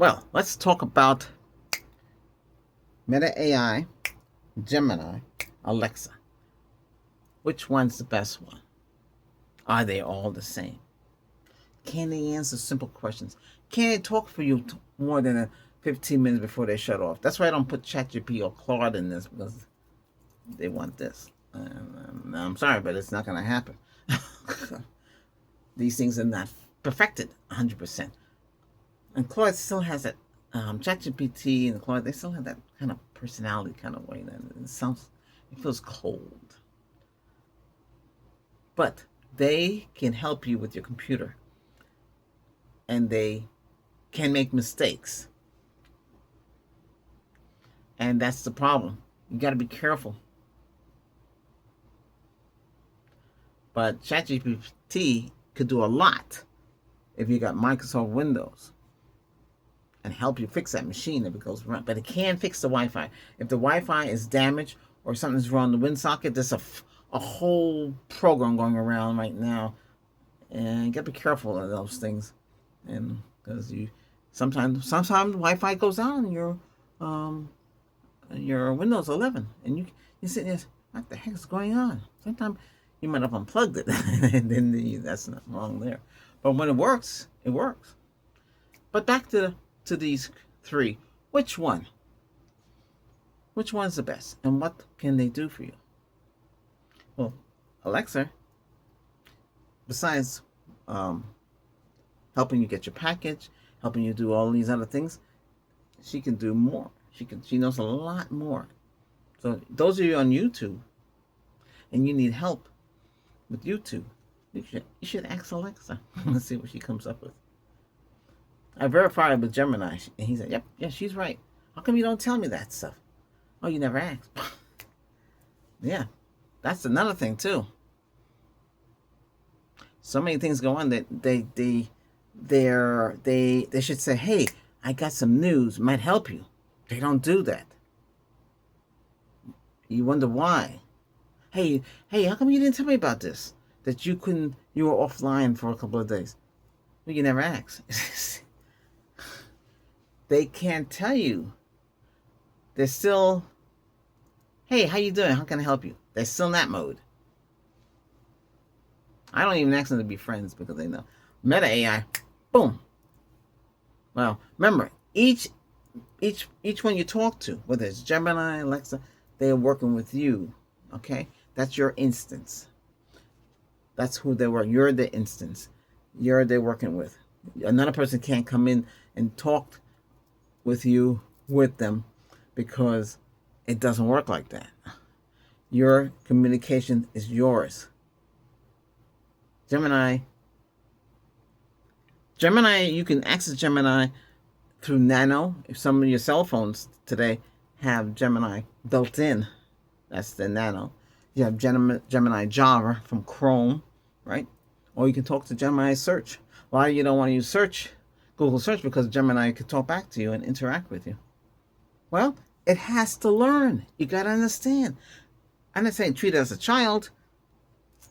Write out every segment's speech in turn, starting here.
Well, let's talk about Meta AI, Gemini, Alexa. Which one's the best one? Are they all the same? Can they answer simple questions? Can they talk for you more than 15 minutes before they shut off? That's why I don't put ChatGPT or Claude in this, because they want this. I'm sorry, but it's not going to happen. These things are not perfected 100%. And Claude still has that, ChatGPT and Claude, they still have that kind of personality kind of way. That it feels cold. But they can help you with your computer. And they can make mistakes. And that's the problem. You got to be careful. But ChatGPT could do a lot if you got Microsoft Windows and help you fix that machine if it goes wrong. But it can't fix the Wi-Fi. If the Wi-Fi is damaged or something's wrong in the WinSocket, there's a whole program going around right now. And you got to be careful of those things. And because sometimes Wi-Fi goes out on your Windows 11, and you sit there, what the heck is going on? Sometimes you might have unplugged it, and then that's not wrong there. But when it works, it works. But back to these three, which one? Which one's the best, and what can they do for you? Well, Alexa, besides helping you get your package, helping you do all these other things, she can do more. She knows a lot more. So those of you on YouTube and you need help with YouTube, you should ask Alexa and see what she comes up with. I verified with Gemini, and he said, "Yep, yeah, she's right. How come you don't tell me that stuff? Oh, you never asked." Yeah, that's another thing too. So many things go on that they should say, "Hey, I got some news, might help you." They don't do that. You wonder why. Hey, how come you didn't tell me about this? That you were offline for a couple of days. Well, you never asked. They can't tell you. They're still, hey, how you doing? How can I help you? They're still in that mode. I don't even ask them to be friends because they know. Meta AI, boom. Well, remember, each one you talk to, whether it's Gemini, Alexa, they are working with you. Okay, that's your instance. That's who they were. You're the instance. They're working with. Another person can't come in and talk with you with them because it doesn't work like that. Your communication is yours. Gemini, you can access Gemini through Nano. If some of your cell phones today have Gemini built in, that's the Nano. You have Gemini Java from Chrome, right? Or you can talk to Gemini Search. Why you don't want to use Google Search? Because Gemini can talk back to you and interact with you. Well, it has to learn. You got to understand. I'm not saying treat it as a child,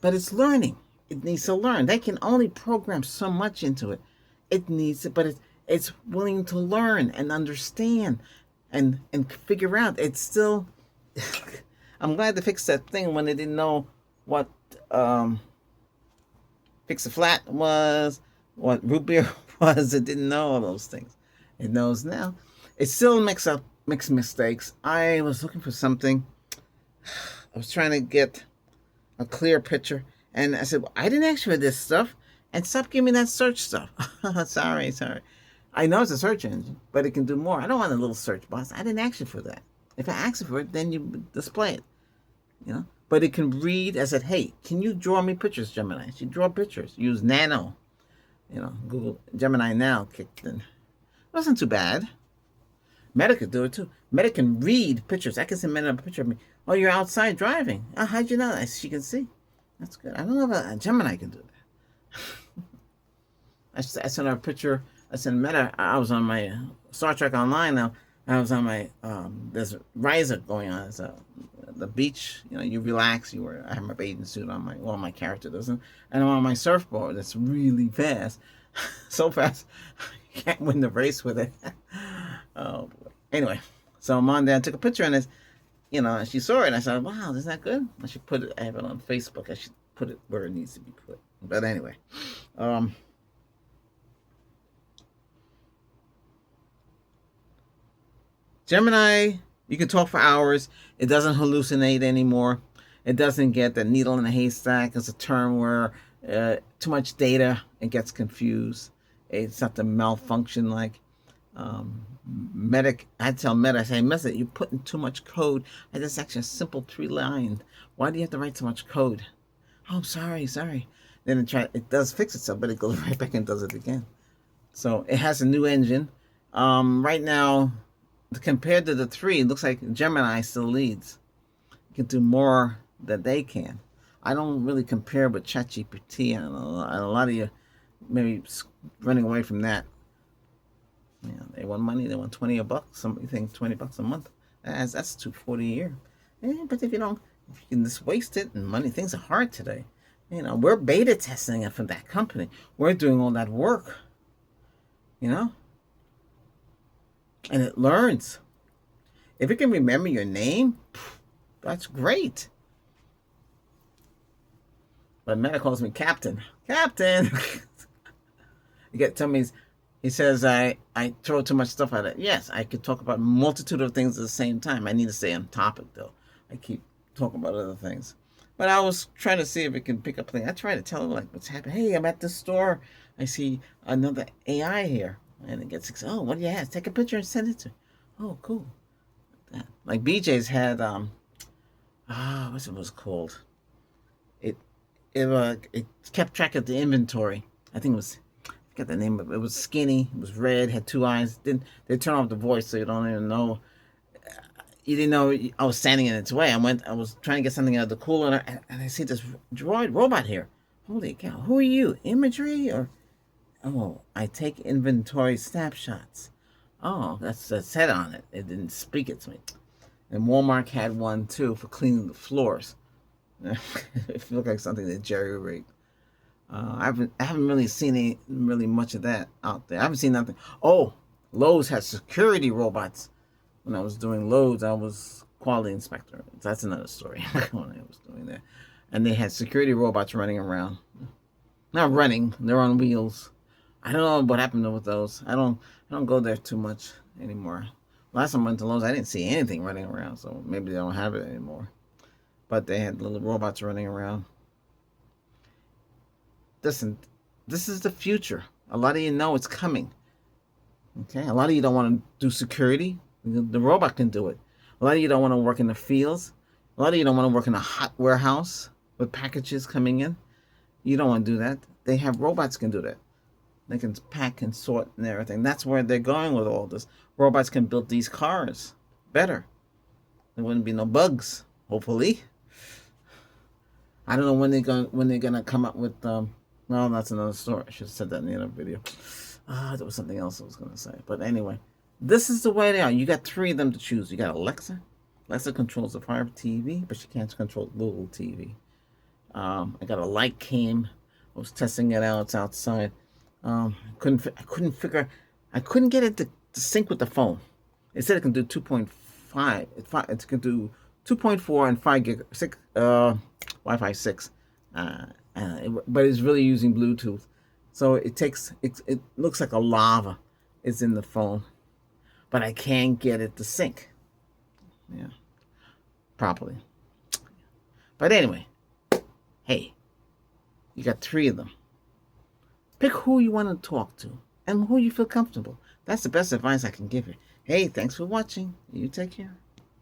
but it's learning. It needs to learn. They can only program so much into it. It needs it, but it's willing to learn and understand and figure out. It's still. I'm glad they fixed that thing when they didn't know what Fix a Flat was, what root beer was. It didn't know all those things. It knows now. It still makes mistakes. I was looking for something. I was trying to get a clear picture, and I said, well, I didn't ask you for this stuff, and stop giving me that search stuff. Sorry. I know it's a search engine, but it can do more. I don't want a little search box. I didn't ask you for that. If I ask you for it, then you display it. But it can read. I said, hey, can you draw me pictures, Gemini? She draw pictures. Use Nano. Google Gemini now kicked in. It wasn't too bad. Meta could do it too. Meta can read pictures. I can send Meta a picture of me. Oh, you're outside driving. Oh, how'd you know that? She can see. That's good. I don't know if Gemini can do that. I sent her a picture. I sent Meta. I was on my Star Trek Online now. I was on my there's a riser going on. It's the beach. You relax. I have my bathing suit on. My character doesn't. And I'm on my surfboard. That's really fast, so fast you can't win the race with it. Anyway, so I'm on there. I took a picture, and she saw it, and I said, "Wow, isn't that good?" I should put it. I have it on Facebook. I should put it where it needs to be put. But anyway, um, Gemini, you can talk for hours. It doesn't hallucinate anymore. It doesn't get the needle in a haystack. It's a term where too much data, it gets confused. It's not the malfunction like I tell Meta, I say, Meta, you're putting too much code. I just actually a simple 3 lines. Why do you have to write so much code? Oh, sorry. Then it does fix itself, but it goes right back and does it again. So it has a new engine. Right now, compared to the 3, it looks like Gemini still leads. You can do more than they can. I don't really compare with ChatGPT, and a lot of you maybe running away from that. Yeah, they want money. They want $20 Somebody thinks $20 a month. That's $240 a year. But if you can just waste it and money, things are hard today. We're beta testing it for that company. We're doing all that work. And it learns. If it can remember your name, that's great. But Meta calls me Captain. Captain. Tell me. He says I throw too much stuff at it. Yes, I could talk about a multitude of things at the same time. I need to stay on topic, though. I keep talking about other things. But I was trying to see if it can pick up things. I try to tell it, like, what's happening. Hey, I'm at the store. I see another AI here. And it gets excited. Oh, what do you have? Take a picture and send it to. Oh, cool. Like BJ's had, what's it was called? It kept track of the inventory. I think it was, I forget the name of it. It was skinny. It was red. Had 2 eyes. Then they turn off the voice, so you don't even know. You didn't know I was standing in its way. I was trying to get something out of the cooler, and I see this droid robot here. Holy cow! Who are you? Imagery or? Oh, I take inventory snapshots. Oh, that's said on it. It didn't speak it to me. And Walmart had one too for cleaning the floors. It looked like something that Jerry rigged. I haven't really seen really much of that out there. I haven't seen nothing. Oh, Lowe's has security robots. When I was doing Lowe's, I was quality inspector. That's another story. When I was doing that, and they had security robots running around. Not running; they're on wheels. I don't know what happened with those. I don't go there too much anymore. Last time I went to Lowe's, I didn't see anything running around, so maybe they don't have it anymore. But they had little robots running around. Listen, this is the future. A lot of you know it's coming. Okay? A lot of you don't want to do security. The robot can do it. A lot of you don't want to work in the fields. A lot of you don't want to work in a hot warehouse with packages coming in. You don't want to do that. They have robots can do that. They can pack and sort and everything. That's where they're going with all this. Robots can build these cars better. There wouldn't be no bugs, hopefully. I don't know when they're gonna come up with well, that's another story. I should have said that in the other video. There was something else I was gonna say. But anyway, this is the way they are. You got 3 of them to choose. You got Alexa. Alexa controls the Fire TV, but she can't control Google TV. I got a light came. I was testing it out. It's outside. I couldn't get it to sync with the phone. It said it can do 2.5. It can do 2.4 and 5 gig, Wi-Fi 6. But it's really using Bluetooth. So it looks like a lava is in the phone, but I can't get it to sync. Yeah, properly. But anyway, hey, you got 3 of them. Pick who you want to talk to and who you feel comfortable. That's the best advice I can give you. Hey, thanks for watching. You take care.